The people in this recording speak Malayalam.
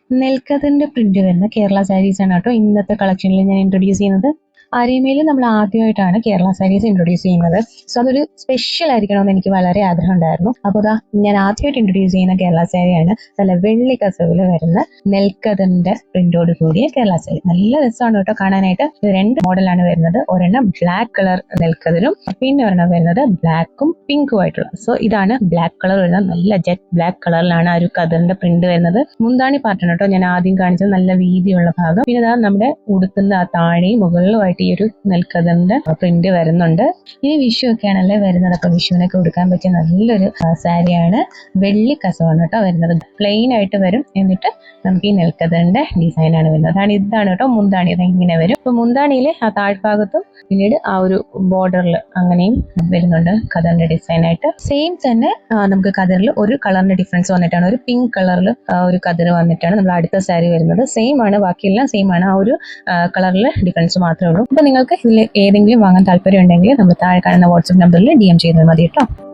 നെൽക്കതിന്റെ പ്രിന്റ് വരുന്ന കേരള സാരീസ് ആണ് കേട്ടോ ഇന്നത്തെ കളക്ഷനിൽ ഞാൻ ഇൻട്രൊഡ്യൂസ് ചെയ്യുന്നത്. ആര്യമേല് നമ്മൾ ആദ്യമായിട്ടാണ് കേരള സാരീസ് ഇൻട്രൊഡ്യൂസ് ചെയ്യുന്നത്. സോ അതൊരു സ്പെഷ്യൽ ആയിരിക്കണമെന്ന് എനിക്ക് വളരെ ആഗ്രഹം ഉണ്ടായിരുന്നു. അപ്പോൾ ഇതാ ഞാൻ ആദ്യമായിട്ട് ഇൻട്രൊഡ്യൂസ് ചെയ്യുന്ന കേരള സാരിയാണ് നല്ല വെള്ളി കസവിൽ വരുന്ന നെൽക്കതിന്റെ പ്രിന്റോട് കൂടിയ കേരള സാരി. നല്ല രസമാണ് കേട്ടോ കാണാനായിട്ട്. രണ്ട് മോഡലാണ് വരുന്നത്. ഒരെണ്ണം ബ്ലാക്ക് കളർ നെൽക്കതിരും പിന്നെ ഒരെണ്ണം വരുന്നത് ബ്ലാക്കും പിങ്കും ആയിട്ടുള്ള. സോ ഇതാണ് ബ്ലാക്ക് കളർ വരുന്നത്. നല്ല ജെറ്റ് ബ്ലാക്ക് കളറിലാണ് ആ ഒരു കതിറിന്റെ പ്രിന്റ് വരുന്നത്. മുന്താണി പാർട്ടാണ് കേട്ടോ ഞാൻ ആദ്യം കാണിച്ചത്, നല്ല വീതിയുള്ള ഭാഗം. പിന്നെ ഇതാ നമ്മുടെ ഉടുക്കുന്ന ആ താഴെയും മുകളിലുമായിട്ട് ഈ ഒരു നെൽക്കതിറിന്റെ പ്രിന്റ് വരുന്നുണ്ട്. ഇനി വിഷു ഒക്കെയാണല്ലേ വരുന്നത്. അപ്പൊ വിഷുവിനൊക്കെ കൊടുക്കാൻ പറ്റിയ നല്ലൊരു സാരിയാണ്. വെള്ളി കസവാണ് കേട്ടോ വരുന്നത്. പ്ലെയിൻ ആയിട്ട് വരും. എന്നിട്ട് നമുക്ക് ഈ നെൽക്കതിറിന്റെ ഡിസൈൻ ആണ് വരുന്നത്. ഇതാണ് കേട്ടോ മുന്താണി. ഇങ്ങനെ വരും. അപ്പൊ മുന്താണിയിലെ ആ താഴ്ഭാഗത്തും പിന്നീട് ആ ഒരു ബോർഡറിൽ അങ്ങനെയും വരുന്നുണ്ട് കതിറിന്റെ ഡിസൈൻ ആയിട്ട്. സെയിം തന്നെ നമുക്ക് കതിറിൽ ഒരു കളറിന്റെ ഡിഫറൻസ് വന്നിട്ടാണ്, ഒരു പിങ്ക് കളറിൽ ഒരു കതിർ വന്നിട്ടാണ് നമ്മൾ അടുത്ത സാരി വരുന്നത്. സെയിം ആണ്, ബാക്കിയെല്ലാം സെയിം ആണ്. ആ ഒരു കളറിൽ ഡിഫറൻസ് മാത്രമേ ഉള്ളൂ. അപ്പൊ നിങ്ങൾക്ക് ഇതിൽ ഏതെങ്കിലും വാങ്ങാൻ താല്പര്യം ഉണ്ടെങ്കിൽ നമ്മൾ താഴെ കാണുന്ന വാട്സ്ആപ്പ് നമ്പറിൽ DM ചെയ്താൽ മതി കേട്ടോ.